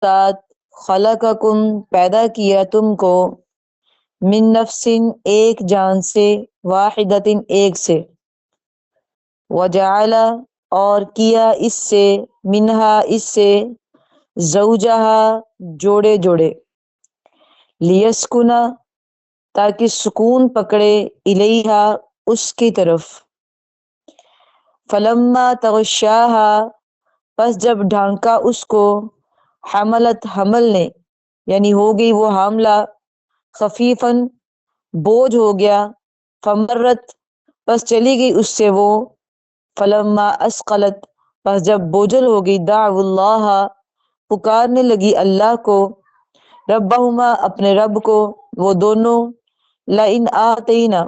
ساتھ خلقکم پیدا کیا تم کو من نفسن ایک جان سے واحدتن ایک سے وجعل اور کیا اس سے منہا اس سے زوجہا جوڑے جوڑے لیسکنا تاکہ سکون پکڑے الیہا اس کی طرف فلما تغشاہا پس جب ڈھانکا اس کو حملت حمل نے یعنی ہو گئی وہ حاملہ خفیفاً بوجھ ہو گیا فمرت پس چلی گئی اس سے وہ فلما اسقلت پس جب بوجھل ہو گئی دعوا اللہ پکارنے لگی اللہ کو ربہما اپنے رب کو وہ دونوں لئن آتینا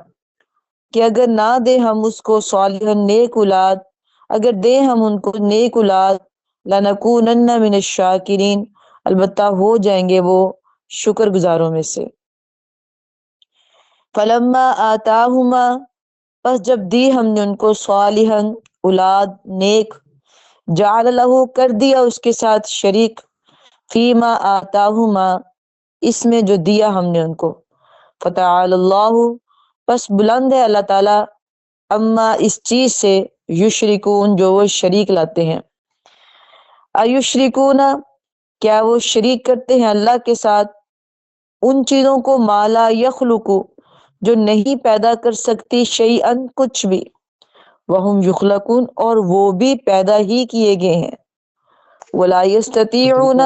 کہ اگر نہ دے ہم اس کو صالحا نیک اولاد اگر دیں ہم ان کو نیک اولاد لنکونن من الشاکرین البتہ ہو جائیں گے وہ شکر گزاروں میں سے فلما آتاہما پس جب دی ہم نے ان کو صالحا اولاد نیک جعل لہو کر دیا اس کے ساتھ شریک فیما آتاہما اس میں جو دیا ہم نے ان کو فتعال اللہ پس بلند ہے اللہ تعالی اما اس چیز سے یشرکون جو وہ شریک لاتے ہیں ایشرکون کیا وہ شریک کرتے ہیں اللہ کے ساتھ ان چیزوں کو مالا یخلق جو نہیں پیدا کر سکتی شیئن کچھ بھی وہم یخلقون اور وہ بھی پیدا ہی کیے گئے ہیں ولا یستطیعون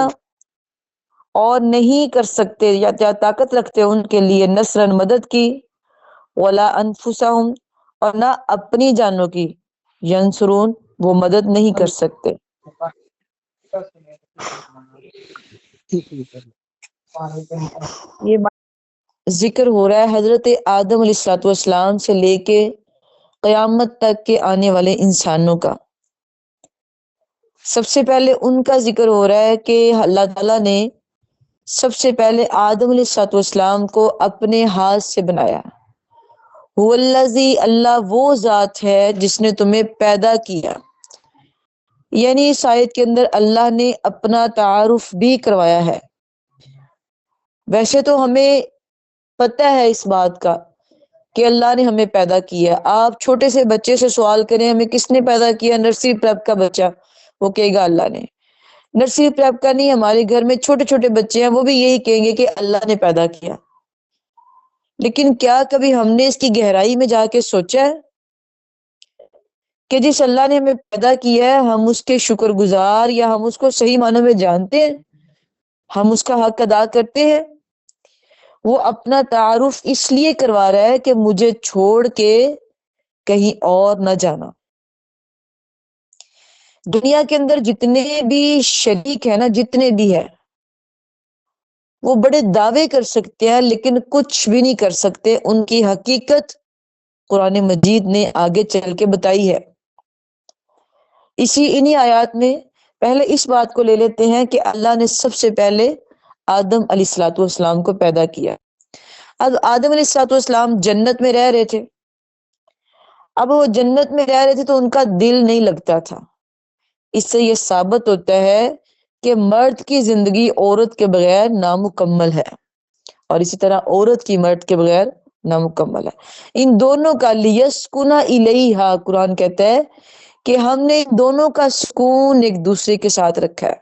اور نہیں کر سکتے یا طاقت رکھتے ان کے لیے نصرا مدد کی ولا انفسہم اور نہ اپنی جانوں کی ینصرون وہ مدد نہیں کر سکتے یہ ذکر ہو رہا ہے حضرت آدم علیہ الصلوۃ والسلام سے لے کے قیامت تک کے آنے والے انسانوں کا سب سے پہلے ان کا ذکر ہو رہا ہے کہ اللہ تعالیٰ نے سب سے پہلے آدم علیہ الصلوۃ والسلام کو اپنے ہاتھ سے بنایا هو الذی اللہ وہ ذات ہے جس نے تمہیں پیدا کیا یعنی اس آیت کے اندر اللہ نے اپنا تعارف بھی کروایا ہے ویسے تو ہمیں پتہ ہے اس بات کا کہ اللہ نے ہمیں پیدا کیا آپ چھوٹے سے بچے سے سوال کریں ہمیں کس نے پیدا کیا نرسری پریپ کا بچہ وہ کہے گا اللہ نے نرسری پریپ کا نہیں ہمارے گھر میں چھوٹے چھوٹے بچے ہیں وہ بھی یہی کہیں گے کہ اللہ نے پیدا کیا لیکن کیا کبھی ہم نے اس کی گہرائی میں جا کے سوچا ہے کہ جس اللہ نے ہمیں پیدا کیا ہے ہم اس کے شکر گزار یا ہم اس کو صحیح معنوں میں جانتے ہیں ہم اس کا حق ادا کرتے ہیں وہ اپنا تعارف اس لیے کروا رہا ہے کہ مجھے چھوڑ کے کہیں اور نہ جانا دنیا کے اندر جتنے بھی شریک ہیں نا جتنے بھی ہیں وہ بڑے دعوے کر سکتے ہیں لیکن کچھ بھی نہیں کر سکتے ان کی حقیقت قرآن مجید نے آگے چل کے بتائی ہے انہی آیات میں پہلے اس بات کو لے لیتے ہیں کہ اللہ نے سب سے پہلے آدم علیہ الصلوۃ والسلام کو پیدا کیا اب آدم علیہ الصلوۃ والسلام جنت میں رہ رہے تھے اب وہ جنت میں رہ رہے تھے تو ان کا دل نہیں لگتا تھا اس سے یہ ثابت ہوتا ہے کہ مرد کی زندگی عورت کے بغیر نامکمل ہے اور اسی طرح عورت کی مرد کے بغیر نامکمل ہے ان دونوں کا لیسکنا الیہا قرآن کہتا ہے کہ ہم نے ان دونوں کا سکون ایک دوسرے کے ساتھ رکھا ہے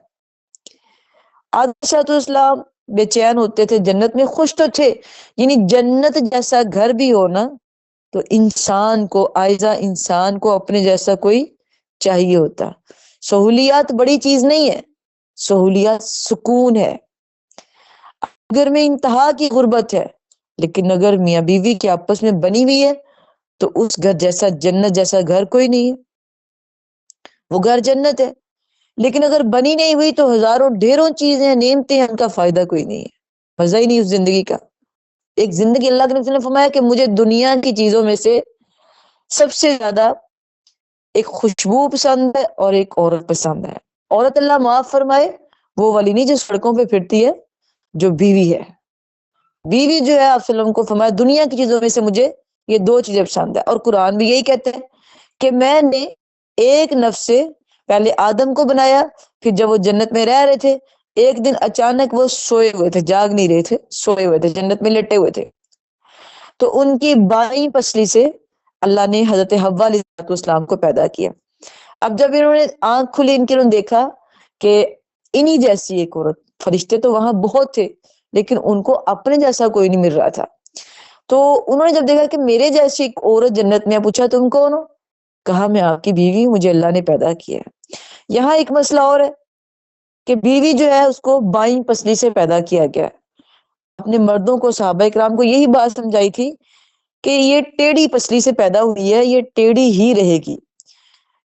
آدم علیہ السلام بے چین ہوتے تھے جنت میں خوش تو تھے یعنی جنت جیسا گھر بھی ہو نا تو انسان کو آئزہ انسان کو اپنے جیسا کوئی چاہیے ہوتا سہولیات بڑی چیز نہیں ہے سہولیات سکون ہے اگر میں انتہا کی غربت ہے لیکن اگر میاں بیوی کے آپس میں بنی ہوئی ہے تو اس گھر جیسا جنت جیسا گھر کوئی نہیں ہے وہ گھر جنت ہے لیکن اگر بنی نہیں ہوئی تو ہزاروں ڈھیروں چیزیں نعمتیں ہیں ان کا فائدہ کوئی نہیں ہے مزہ ہی نہیں اس زندگی کا ایک زندگی اللہ کے نبی نے فرمایا کہ مجھے دنیا کی چیزوں میں سے سب سے زیادہ ایک خوشبو پسند ہے اور ایک عورت پسند ہے عورت اللہ معاف فرمائے وہ والی نہیں جو سڑکوں پہ پھرتی ہے جو بیوی ہے بیوی جو ہے آپ صلی اللہ علیہ وسلم کو فرمایا دنیا کی چیزوں میں سے مجھے یہ دو چیزیں پسند ہے اور قرآن بھی یہی کہتے ہیں کہ میں نے ایک نفس سے پہلے آدم کو بنایا پھر جب وہ جنت میں رہ رہے تھے ایک دن اچانک وہ سوئے ہوئے تھے، جاگ نہیں رہے تھے، سوئے ہوئے تھے، جنت میں لیٹے ہوئے تھے، تو ان کی بائیں پسلی سے اللہ نے حضرت حوا علیہ السلام کو پیدا کیا۔ اب جب انہوں نے آنکھ کھلی، ان کی انہوں نے دیکھا کہ انہی جیسی ایک عورت، فرشتے تو وہاں بہت تھے لیکن ان کو اپنے جیسا کوئی نہیں مل رہا تھا، تو انہوں نے جب دیکھا کہ میرے جیسی ایک عورت جنت میں، پوچھا تم کون ہو؟ کہا میں آپ کی بیوی ہوں، مجھے اللہ نے پیدا کیا ہے۔ یہاں ایک مسئلہ اور ہے کہ بیوی جو ہے اس کو بائیں پسلی سے پیدا کیا گیا ہے۔ اپنے مردوں کو، صحابہ کرام کو یہی بات سمجھائی تھی کہ یہ ٹیڑھی پسلی سے پیدا ہوئی ہے، یہ ٹیڑھی ہی رہے گی،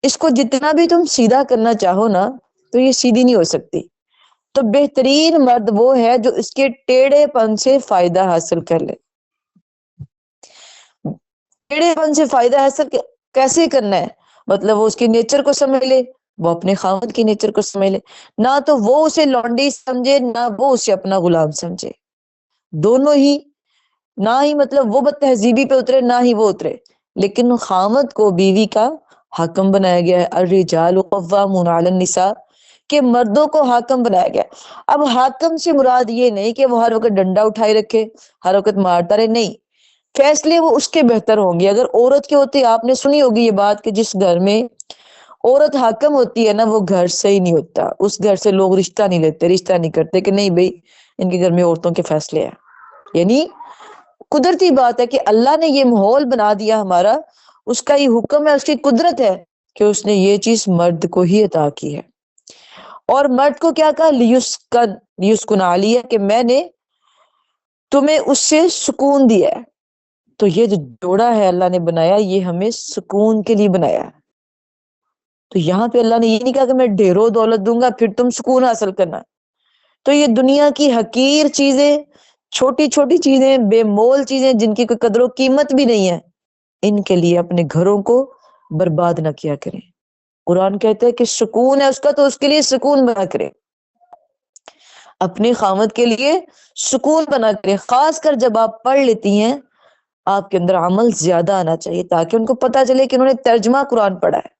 اس کو جتنا بھی تم سیدھا کرنا چاہو نا تو یہ سیدھی نہیں ہو سکتی۔ تو بہترین مرد وہ ہے جو اس کے ٹیڑھے پن سے فائدہ حاصل کر لے۔ ٹیڑھے پن سے فائدہ حاصل کیسے کرنا ہے؟ مطلب وہ اس کے نیچر کو سمجھ لے، وہ اپنے خاوند کی نیچر کو سمجھ لے، نہ تو وہ اسے لونڈی سمجھے نہ وہ اسے اپنا غلام سمجھے، دونوں ہی، نہ ہی مطلب وہ بد تہذیبی پہ اترے نہ ہی وہ اترے، لیکن خاوند کو بیوی کا حاکم بنایا گیا ہے۔ الرجال قوامون علی النساء، کہ مردوں کو حاکم بنایا گیا۔ اب حاکم سے مراد یہ نہیں کہ وہ ہر وقت ڈنڈا اٹھائے رکھے، ہر وقت مارتا رہے، نہیں، فیصلے وہ اس کے بہتر ہوں گے۔ اگر عورت کے ہوتے، آپ نے سنی ہوگی یہ بات کہ جس گھر میں عورت حاکم ہوتی ہے نا وہ گھر سے ہی نہیں ہوتا، اس گھر سے لوگ رشتہ نہیں لیتے، رشتہ نہیں کرتے کہ نہیں بھائی ان کے گھر میں عورتوں کے فیصلے ہیں۔ یعنی قدرتی بات ہے کہ اللہ نے یہ ماحول بنا دیا ہمارا، اس کا یہ حکم ہے، اس کی قدرت ہے کہ اس نے یہ چیز مرد کو ہی عطا کی ہے۔ اور مرد کو کیا کہا؟ لیسکن علیہ، کہ میں نے تمہیں اس سے سکون دیا ہے۔ تو یہ جو جوڑا ہے اللہ نے بنایا، یہ ہمیں سکون کے لیے بنایا ہے۔ تو یہاں پہ اللہ نے یہ نہیں کہا کہ میں ڈھیروں دولت دوں گا پھر تم سکون حاصل کرنا۔ تو یہ دنیا کی حقیر چیزیں، چھوٹی چھوٹی چیزیں، بے مول چیزیں جن کی کوئی قدر و قیمت بھی نہیں ہے، ان کے لیے اپنے گھروں کو برباد نہ کیا کریں۔ قرآن کہتا ہے کہ سکون ہے اس کا تو اس کے لیے سکون بنا کرے، اپنے خامد کے لیے سکون بنا کرے۔ خاص کر جب آپ پڑھ لیتی ہیں، آپ کے اندر عمل زیادہ آنا چاہیے تاکہ ان کو پتہ چلے کہ انہوں نے ترجمہ قرآن پڑھا ہے۔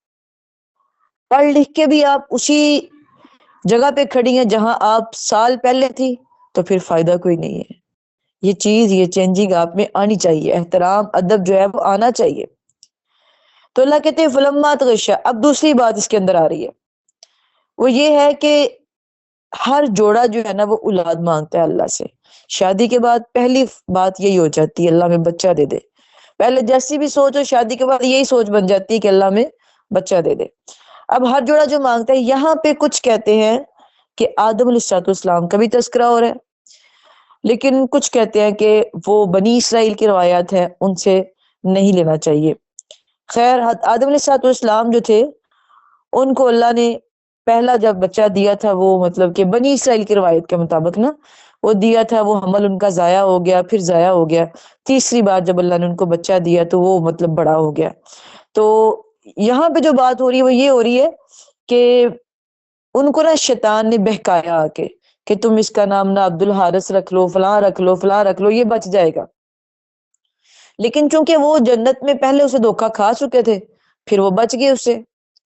پڑھ لکھ کے بھی آپ اسی جگہ پہ کھڑی ہیں جہاں آپ سال پہلے تھی تو پھر فائدہ کوئی نہیں ہے۔ یہ چیز، یہ چینجنگ آپ میں آنی چاہیے، احترام ادب جو ہے وہ آنا چاہیے۔ تو اللہ کہتے ہیں فلما تغشا۔ اب دوسری بات اس کے اندر آ رہی ہے، وہ یہ ہے کہ ہر جوڑا جو ہے نا وہ اولاد مانگتا ہے اللہ سے۔ شادی کے بعد پہلی بات یہی ہو جاتی ہے اللہ میں بچہ دے دے، پہلے جیسی بھی سوچ ہو شادی کے بعد یہی سوچ بن جاتی ہے کہ اللہ میں بچہ دے دے۔ اب ہر جوڑا جو مانگتا ہے، یہاں پہ کچھ کہتے ہیں کہ آدم علیہ السلام کا بھی تذکرہ ہو رہا ہے، لیکن کچھ کہتے ہیں کہ وہ بنی اسرائیل کی روایات ہیں ان سے نہیں لینا چاہیے۔ خیر، آدم علیہ السلام جو تھے ان کو اللہ نے پہلا جب بچہ دیا تھا، وہ مطلب کہ بنی اسرائیل کی روایت کے مطابق نا وہ دیا تھا، وہ حمل ان کا ضائع ہو گیا، پھر ضائع ہو گیا، تیسری بار جب اللہ نے ان کو بچہ دیا تو وہ مطلب بڑا ہو گیا۔ تو یہاں پہ جو بات ہو رہی ہے وہ یہ ہو رہی ہے کہ ان کو نا شیطان نے بہکایا آ کے کہ تم اس کا نام نا عبد الحارث رکھ لو، فلاں رکھ لو، فلاں رکھ لو، یہ بچ جائے گا۔ لیکن چونکہ وہ جنت میں پہلے اسے دھوکا کھا چکے تھے، پھر وہ بچ گئے اس سے۔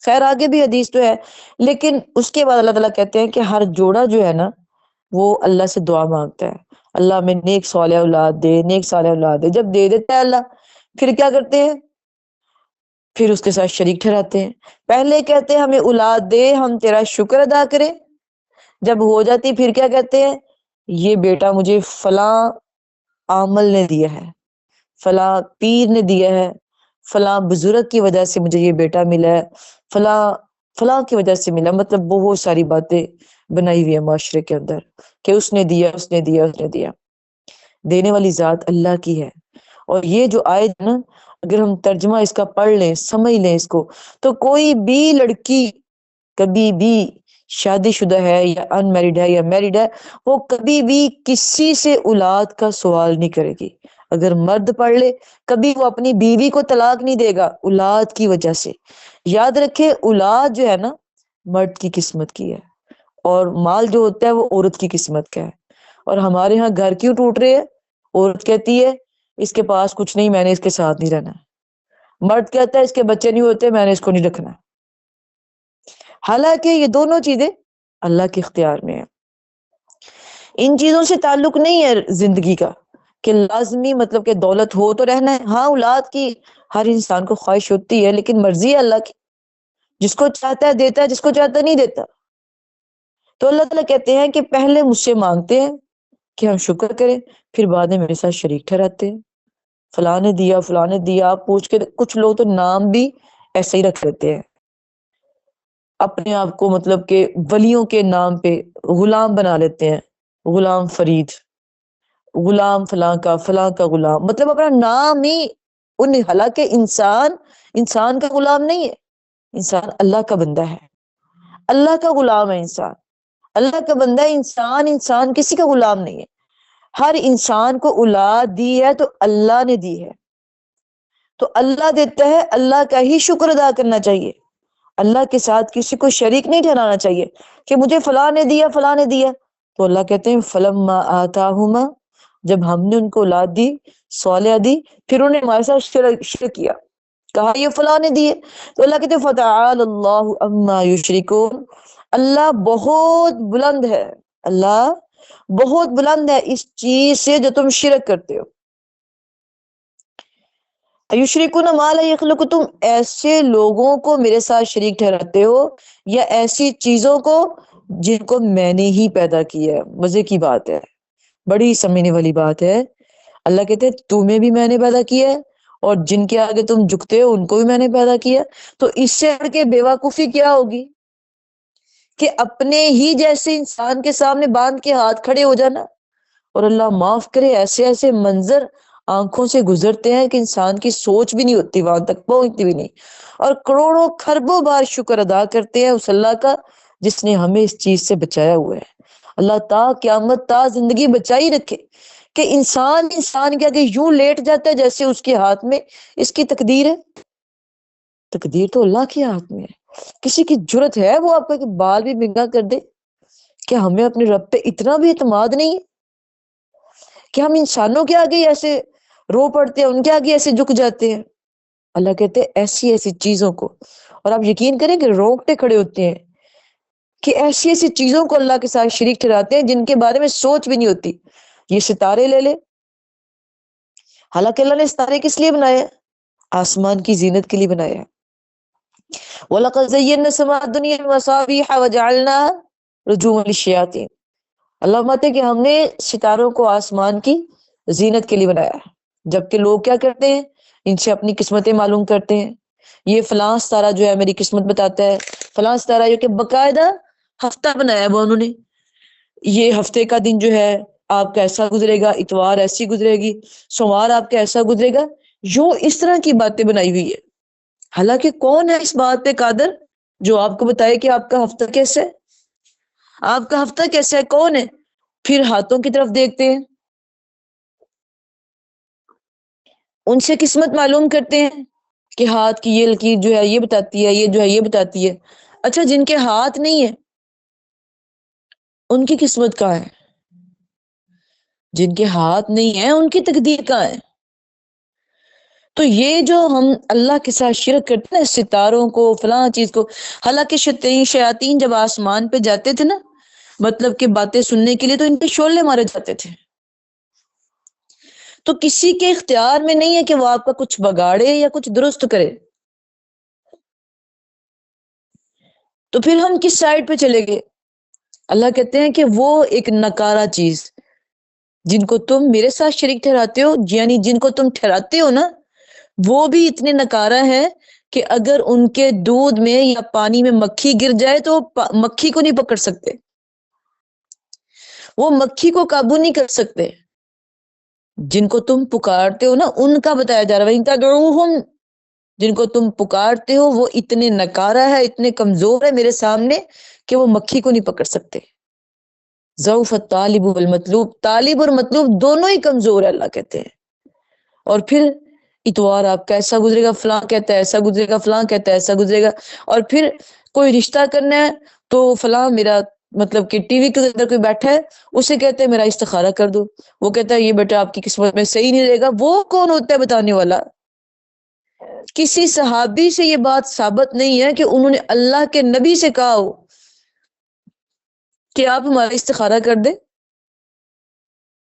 خیر آگے بھی حدیث تو ہے، لیکن اس کے بعد اللہ تعالیٰ کہتے ہیں کہ ہر جوڑا جو ہے نا وہ اللہ سے دعا مانگتا ہے، اللہ میں نیک صالح اولاد دے، نیک صالح اولاد دے۔ جب دے دیتا ہے اللہ، پھر کیا کرتے ہیں؟ پھر اس کے ساتھ شریک ٹھہراتے ہیں۔ پہلے کہتے ہیں ہمیں اولاد دے، ہم تیرا شکر ادا کریں، جب ہو جاتی پھر کیا کہتے ہیں؟ یہ بیٹا مجھے فلاں عامل نے دیا ہے، فلاں پیر نے دیا ہے، فلاں بزرگ کی وجہ سے مجھے یہ بیٹا ملا ہے، فلاں فلاں کی وجہ سے ملا۔ مطلب بہت ساری باتیں بنائی ہوئی ہے معاشرے کے اندر کہ اس نے دیا، اس نے دیا، اس نے دیا۔ دینے والی ذات اللہ کی ہے۔ اور یہ جو آیت نا اگر ہم ترجمہ اس کا پڑھ لیں، سمجھ لیں اس کو، تو کوئی بھی لڑکی کبھی بھی شادی شدہ ہے یا ان میرڈ ہے یا میرڈ ہے، وہ کبھی بھی کسی سے اولاد کا سوال نہیں کرے گی۔ اگر مرد پڑھ لے، کبھی وہ اپنی بیوی کو طلاق نہیں دے گا اولاد کی وجہ سے۔ یاد رکھے اولاد جو ہے نا مرد کی قسمت کی ہے، اور مال جو ہوتا ہے وہ عورت کی قسمت کا ہے۔ اور ہمارے ہاں گھر کیوں ٹوٹ رہے ہیں؟ عورت کہتی ہے اس کے پاس کچھ نہیں، میں نے اس کے ساتھ نہیں رہنا۔ مرد کہتا ہے اس کے بچے نہیں ہوتے، میں نے اس کو نہیں رکھنا۔ حالانکہ یہ دونوں چیزیں اللہ کے اختیار میں ہیں۔ ان چیزوں سے تعلق نہیں ہے زندگی کا کہ لازمی مطلب کہ دولت ہو تو رہنا ہے. ہاں اولاد کی ہر انسان کو خواہش ہوتی ہے، لیکن مرضی ہے اللہ کی، جس کو چاہتا ہے دیتا ہے، جس کو چاہتا ہے نہیں دیتا. تو اللہ تعالیٰ کہتے ہیں کہ پہلے مجھ سے مانگتے ہیں کہ ہم شکر کریں، پھر بعد میں میرے ساتھ شریک ٹھہراتے ہیں. فلاں نے دیا، فلاں نے دیا، آپ پوچھ کے. کچھ لوگ تو نام بھی ایسے ہی رکھ لیتے ہیں اپنے آپ کو، مطلب کہ ولیوں کے نام پہ غلام بنا لیتے ہیں. غلام فرید، غلام فلاں کا غلام، مطلب اپنا نام ہی ان. حالانکہ انسان کا غلام نہیں ہے، انسان اللہ کا بندہ ہے، اللہ کا غلام ہے انسان، اللہ کا بندہ ہے انسان کسی کا غلام نہیں ہے. ہر انسان کو اولاد دی ہے تو اللہ نے دی ہے، تو اللہ دیتا ہے، اللہ کا ہی شکر ادا کرنا چاہیے. اللہ کے ساتھ کسی کو شریک نہیں ٹھہرانا چاہیے کہ مجھے فلاں نے دیا، فلاں نے دیا. تو اللہ کہتے ہیں فلما آتاہما، جب ہم نے ان کو اولاد دی، صالحہ دی، پھر انہوں نے ہمارے ساتھ شرک کیا، کہا یہ فلاں نے دیے. تو اللہ کہتے ہیں فتعالی اللہ عما یشرکون، اللہ بہت بلند ہے، اللہ بہت بلند ہے اس چیز سے جو تم شرک کرتے ہو. یشرکون ما لا یخلق، تم ایسے لوگوں کو میرے ساتھ شریک ٹھہراتے ہو یا ایسی چیزوں کو جن کو میں نے ہی پیدا کیا ہے. مزے کی بات ہے، بڑی سمجھنے والی بات ہے. اللہ کہتے ہیں تمہیں بھی میں نے پیدا کیا ہے، اور جن کے آگے تم جھکتے ہو ان کو بھی میں نے پیدا کیا. تو اس سے ہٹ کے بیوقوفی کیا ہوگی کہ اپنے ہی جیسے انسان کے سامنے باندھ کے ہاتھ کھڑے ہو جانا. اور اللہ معاف کرے، ایسے ایسے منظر آنکھوں سے گزرتے ہیں کہ انسان کی سوچ بھی نہیں ہوتی، وہاں تک پہنچتی بھی نہیں. اور کروڑوں خربوں بار شکر ادا کرتے ہیں اس اللہ کا جس نے ہمیں اس چیز سے بچایا ہوا ہے. اللہ تا قیامت تا زندگی بچائی رکھے کہ انسان کے آگے یوں لیٹ جاتا ہے جیسے اس کے ہاتھ میں اس کی تقدیر ہے. تقدیر تو اللہ کے ہاتھ میں ہے. کسی کی جرت ہے وہ آپ کا کہ بال بھی بنگا کر دے؟ کہ ہمیں اپنے رب پہ اتنا بھی اعتماد نہیں ہے کہ ہم انسانوں کے آگے ایسے رو پڑتے ہیں، ان کے آگے ایسے جھک جاتے ہیں. اللہ کہتے ہیں ایسی ایسی چیزوں کو، اور آپ یقین کریں کہ روکتے کھڑے ہوتے ہیں کہ ایسی ایسی چیزوں کو اللہ کے ساتھ شریک ٹھہراتے ہیں جن کے بارے میں سوچ بھی نہیں ہوتی. یہ ستارے لے لے، حالانکہ اللہ نے ستارے کس لیے بنایا؟ آسمان کی زینت کے لیے بنایا. وَلَقَدْ زَيَّنَّا السَّمَاءَ الدُّنْيَا بِمَصَابِيحَ وَجَعَلْنَاهَا رُجُومًا لِلشَّيَاطِينِ. اللہ فرماتے ہیں کہ ہم نے ستاروں کو آسمان کی زینت کے لیے بنایا ہے، جبکہ لوگ کیا کرتے ہیں؟ ان سے اپنی قسمتیں معلوم کرتے ہیں. یہ فلاں ستارہ جو ہے میری قسمت بتاتا ہے، فلاں ستارہ جو کہ باقاعدہ ہفتہ بنایا ہے وہ انہوں نے، یہ ہفتے کا دن جو ہے آپ کا ایسا گزرے گا، اتوار ایسی گزرے گی، سوموار آپ کا ایسا گزرے گا. یوں اس طرح کی باتیں بنائی ہوئی ہے. حالانکہ کون ہے اس بات پہ قادر جو آپ کو بتائے کہ آپ کا ہفتہ کیسے ہے، آپ کا ہفتہ کیسے ہے؟ کون ہے؟ پھر ہاتھوں کی طرف دیکھتے ہیں، ان سے قسمت معلوم کرتے ہیں کہ ہاتھ کی یہ لکیر جو ہے یہ بتاتی ہے، یہ جو ہے یہ بتاتی ہے. اچھا جن کے ہاتھ نہیں ہے ان کی قسمت کہاں ہے؟ جن کے ہاتھ نہیں ہیں ان کی تقدیر کہاں ہے؟ تو یہ جو ہم اللہ کے ساتھ شرک کرتے ہیں ستاروں کو، فلاں چیز کو، حالانکہ شیاطین جب آسمان پہ جاتے تھے نا مطلب کہ باتیں سننے کے لیے تو ان کے شعلے مارے جاتے تھے. تو کسی کے اختیار میں نہیں ہے کہ وہ آپ کا کچھ بگاڑے یا کچھ درست کرے. تو پھر ہم کس سائڈ پہ چلے گئے؟ اللہ کہتے ہیں کہ وہ ایک نکارہ چیز جن کو تم میرے ساتھ شریک ٹھہراتے ہو، یعنی جن کو تم ٹھہراتے ہو نا وہ بھی اتنے نکارہ ہے کہ اگر ان کے دودھ میں یا پانی میں مکھی گر جائے تو مکھی کو نہیں پکڑ سکتے، وہ مکھی کو قابو نہیں کر سکتے. جن کو تم پکارتے ہو نا ان کا بتایا جا رہا ہے، ان کا دعوہم، جن کو تم پکارتے ہو وہ اتنے نکارہ ہے، اتنے کمزور ہے میرے سامنے کہ وہ مکھی کو نہیں پکڑ سکتے. ضعف الطالب والمطلوب، طالب اور مطلوب دونوں ہی کمزور ہے اللہ کہتے ہیں. اور پھر اتوار آپ کا ایسا گزرے گا، فلاں کہتا ہے ایسا گزرے گا، فلاں کہتا ہے ایسا گزرے گا. اور پھر کوئی رشتہ کرنا ہے تو فلاں میرا مطلب کہ ٹی وی کے اندر کوئی بیٹھا ہے اسے کہتے ہیں میرا استخارہ کر دو، وہ کہتا ہے یہ بیٹا آپ کی قسمت میں صحیح نہیں رہے گا. وہ کون ہوتا ہے بتانے والا؟ کسی صحابی سے یہ بات ثابت نہیں ہے کہ انہوں نے اللہ کے نبی سے کہا ہو کہ آپ ہمارا استخارہ کر دیں.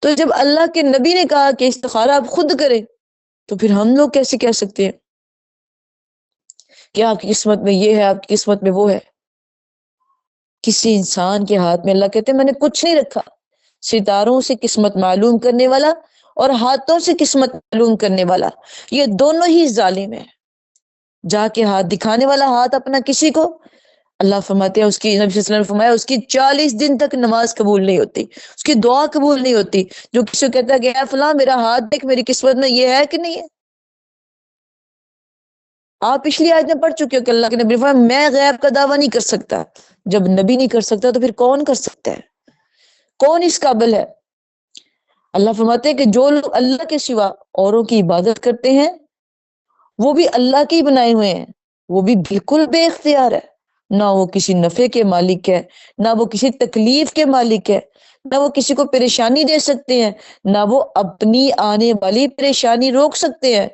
تو جب اللہ کے نبی نے کہا کہ استخارہ آپ خود کریں، تو پھر ہم لوگ کیسے کہہ سکتے ہیں کہ آپ کی قسمت میں یہ ہے، آپ کی قسمت میں وہ ہے؟ کسی انسان کے ہاتھ میں، اللہ کہتے ہیں میں نے کچھ نہیں رکھا، ستاروں سے قسمت معلوم کرنے والا اور ہاتھوں سے قسمت معلوم کرنے والا، یہ دونوں ہی ظالم ہیں۔ جا کے ہاتھ دکھانے والا ہاتھ اپنا کسی کو، اللہ فرماتے ہیں اس کی، نبی صلی اللہ علیہ وسلم نے فرمایا اس کی 40 دن تک نماز قبول نہیں ہوتی، اس کی دعا قبول نہیں ہوتی۔ جو کسی کو کہتا ہے کہ اے فلاں میرا ہاتھ دیکھ، میری قسمت میں یہ ہے کہ نہیں ہے۔ آپ پچھلی آیت میں پڑھ چکے ہو کہ اللہ کے نبی نے فرمایا میں غیب کا دعویٰ نہیں کر سکتا۔ جب نبی نہیں کر سکتا تو پھر کون کر سکتا ہے؟ کون اس قابل ہے؟ اللہ فرماتے ہیں کہ جو لوگ اللہ کے سوا اوروں کی عبادت کرتے ہیں وہ بھی اللہ کے ہی بنائے ہوئے ہیں، وہ بھی بالکل بے اختیار ہے، نہ وہ کسی نفع کے مالک ہے، نہ وہ کسی تکلیف کے مالک ہے، نہ وہ کسی کو پریشانی دے سکتے ہیں، نہ وہ اپنی آنے والی پریشانی روک سکتے ہیں،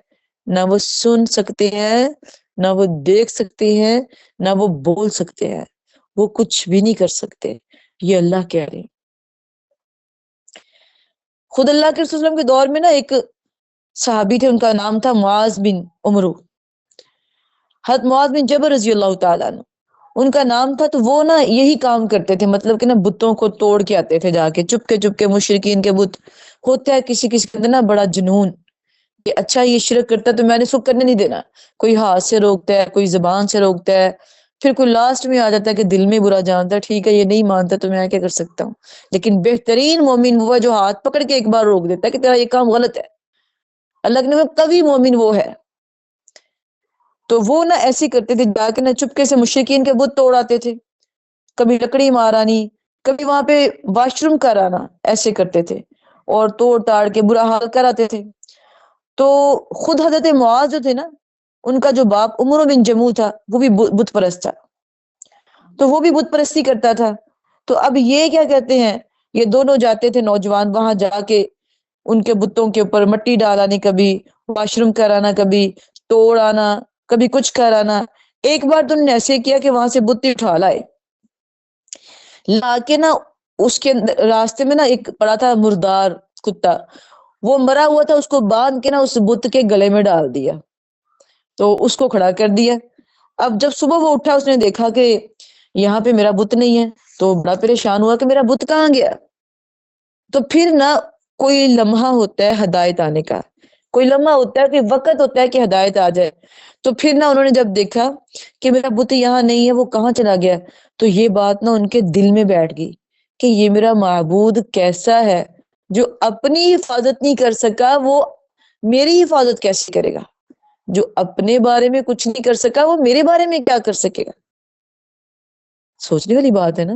نہ وہ سن سکتے ہیں، نہ وہ دیکھ سکتے ہیں، نہ وہ بول سکتے ہیں، وہ کچھ بھی نہیں کر سکتے۔ یہ اللہ کہہ رہے ہیں۔ خود اللہ کے رسول صلی اللہ علیہ وسلم کے دور میں نا ایک صحابی تھے، ان کا نام تھا معاذ بن عمرو، حضرت معاذ بن جبل رضی اللہ تعالیٰ عنہ ان کا نام تھا۔ تو وہ نا یہی کام کرتے تھے، مطلب کہ نا بتوں کو توڑ کے آتے تھے، جا کے چپ کے مشرکین کے بت ہوتا ہے کسی کسی کے اندر نا بڑا جنون کہ اچھا یہ شرک کرتا ہے تو میں نے اس کو کرنے نہیں دینا، کوئی ہاتھ سے روکتا ہے، کوئی زبان سے روکتا ہے، پھر کوئی لاسٹ میں آ جاتا ہے کہ دل میں برا جانتا ہے، ٹھیک ہے یہ نہیں مانتا تو میں کیا کر سکتا ہوں۔ لیکن بہترین مومن وہ ہے جو ہاتھ پکڑ کے ایک بار روک دیتا ہے کہ تیرا یہ کام غلط ہے۔ اللہ کے نبی کبھی مومن وہ ہے۔ تو وہ نا ایسے کرتے تھے، جا کے نا چپکے سے مشرکین کے بت توڑ آتے تھے، کبھی لکڑی مارانی، کبھی وہاں پہ واش روم کرانا، ایسے کرتے تھے اور توڑ تاڑ کے برا حال کراتے تھے۔ تو خود حضرت معاذ جو تھے نا، ان کا جو باپ عمر بن جموع تھا وہ بھی بت پرست تھا، تو وہ بھی بت پرستی کرتا تھا۔ تو اب یہ کیا کہتے ہیں، یہ دونوں جاتے تھے نوجوان وہاں جا کے ان کے بتوں کے اوپر مٹی ڈالانی، کبھی واش روم کرانا، کبھی توڑ آنا، کبھی کچھ کرانا۔ ایک بار تو انہوں نے ایسے کیا کہ وہاں سے بت اٹھا لائے، لا کے نا اس کے راستے میں نا ایک پڑا تھا مردار کتا، وہ مرا ہوا تھا، اس کو باندھ کے نا اس بت کے گلے میں ڈال دیا، تو اس کو کھڑا کر دیا۔ اب جب صبح وہ اٹھا، اس نے دیکھا کہ یہاں پہ میرا بت نہیں ہے، تو بڑا پریشان ہوا کہ میرا بت کہاں گیا۔ تو پھر نا کوئی لمحہ ہوتا ہے ہدایت آنے کا، کوئی لمحہ ہوتا ہے کہ وقت ہوتا ہے کہ ہدایت آ جائے۔ تو پھر نا انہوں نے جب دیکھا کہ میرا بت یہاں نہیں ہے، وہ کہاں چلا گیا، تو یہ بات نا ان کے دل میں بیٹھ گئی کہ یہ میرا معبود کیسا ہے جو اپنی حفاظت نہیں کر سکا، وہ میری حفاظت کیسے کرے گا؟ جو اپنے بارے میں کچھ نہیں کر سکا وہ میرے بارے میں کیا کر سکے گا؟ سوچنے والی بات ہے نا۔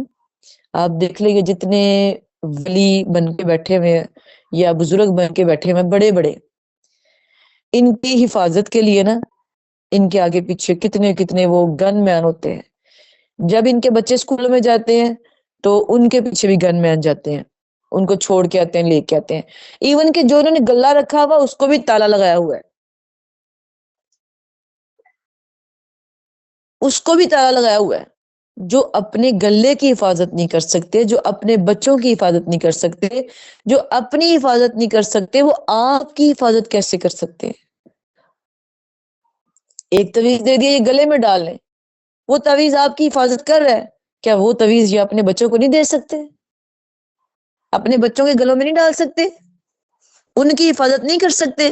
آپ دیکھ لیں جتنے ولی بن کے بیٹھے ہوئے ہیں یا بزرگ بن کے بیٹھے ہوئے ہیں بڑے بڑے، ان کی حفاظت کے لیے نا ان کے آگے پیچھے کتنے کتنے وہ گن مین ہوتے ہیں۔ جب ان کے بچے اسکول میں جاتے ہیں تو ان کے پیچھے بھی گن مین جاتے ہیں، ان کو چھوڑ کے آتے ہیں، لے کے آتے ہیں۔ ایون کہ جو انہوں نے گلہ رکھا ہوا اس کو بھی تالا لگایا ہوا ہے، اس کو بھی تالا لگایا ہوا ہے۔ جو اپنے گلے کی حفاظت نہیں کر سکتے، جو اپنے بچوں کی حفاظت نہیں کر سکتے، جو اپنی حفاظت نہیں کر سکتے، وہ آپ کی حفاظت کیسے کر سکتے ہیں؟ ایک تویز دے دیا یہ گلے میں ڈال لیں، وہ تویز آپ کی حفاظت کر رہا ہے، کیا وہ تویز یہ اپنے بچوں کو نہیں دے سکتے؟ اپنے بچوں کے گلوں میں نہیں ڈال سکتے؟ ان کی حفاظت نہیں کر سکتے؟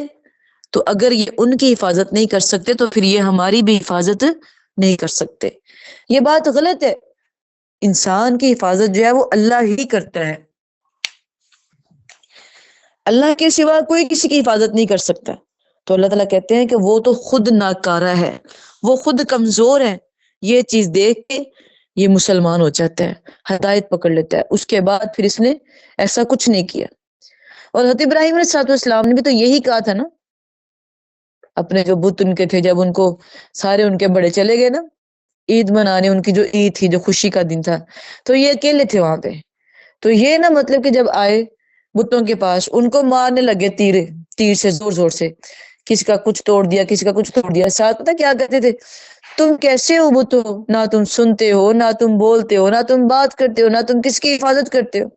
تو اگر یہ ان کی حفاظت نہیں کر سکتے تو پھر یہ ہماری بھی حفاظت نہیں کر سکتے۔ یہ بات غلط ہے۔ انسان کی حفاظت جو ہے وہ اللہ ہی کرتا ہے، اللہ کے سوا کوئی کسی کی حفاظت نہیں کر سکتا۔ تو اللہ تعالیٰ کہتے ہیں کہ وہ تو خود ناکارہ ہے، وہ خود کمزور ہے، یہ چیز دیکھ کے یہ مسلمان ہو جاتا ہے، ہدایت پکڑ لیتا ہے، اس کے بعد پھر اس نے ایسا کچھ نہیں کیا۔ اور حضرت ابراہیم علیہ السلام نے بھی تو یہی کہا تھا نا، اپنے جو بت ان کے تھے، جب ان کو سارے ان کے بڑے چلے گئے نا عید منانے، ان کی جو عید تھی جو خوشی کا دن تھا، تو یہ اکیلے تھے وہاں پہ۔ تو یہ نا مطلب کہ جب آئے بتوں کے پاس، ان کو مارنے لگے تیر سے، زور زور سے، کسی کا کچھ توڑ دیا، کسی کا کچھ توڑ دیا۔ ساتھ پتہ کیا کہتے تھے، تم کیسے ہو بت ہو، نہ تم سنتے ہو، نہ تم بولتے ہو، نہ تم بات کرتے ہو، نہ تم کس کی حفاظت کرتے ہو۔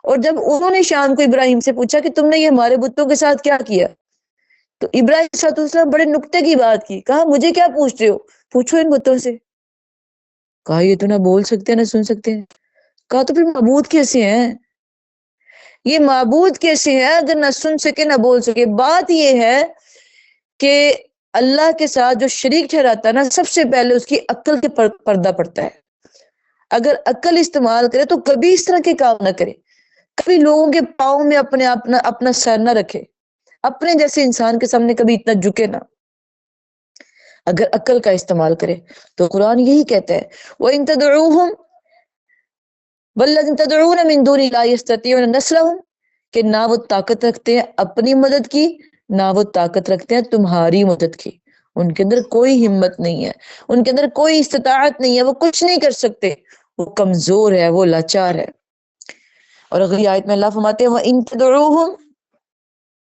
اور جب انہوں نے شام کو ابراہیم سے پوچھا کہ تم نے یہ ہمارے بتوں کے ساتھ کیا کیا، تو ابراہیم علیہ السلام بڑے نکتے کی بات کی، کہا مجھے کیا پوچھتے ہو، پوچھو ان بتوں سے۔ کہا یہ تو نہ بول سکتے نہ سن سکتے ہیں۔ کہا تو پھر معبود کیسے ہیں، یہ معبود کیسے ہیں اگر نہ سن سکے نہ بول سکے؟ بات یہ ہے کہ اللہ کے ساتھ جو شریک ٹھہراتا ہے نا، سب سے پہلے اس کی عقل کے پردہ پڑتا ہے۔ اگر عقل استعمال کرے تو کبھی اس طرح کے کام نہ کرے، کبھی لوگوں کے پاؤں میں اپنا سر نہ رکھے، اپنے جیسے انسان کے سامنے کبھی اتنا جھکے نہ، اگر عقل کا استعمال کرے۔ تو قرآن یہی کہتا ہے وَإِن تَدْعُوهُمْ وَالَّذِينَ تَدْعُونَ مِن دُونِ لَا يَسْتَطِيعُونَ نَصْرَهُمْ، کہ نہ وہ طاقت رکھتے ہیں اپنی مدد کی، نہ وہ طاقت رکھتے ہیں تمہاری مدد کی، ان کے اندر کوئی ہمت نہیں ہے، ان کے اندر کوئی استطاعت نہیں ہے، وہ کچھ نہیں کر سکتے، وہ کمزور ہے، وہ لاچار ہے۔ اور اگلی آیت میں اللہ فرماتے ہیں وَإِن تَدْعُوهُمْ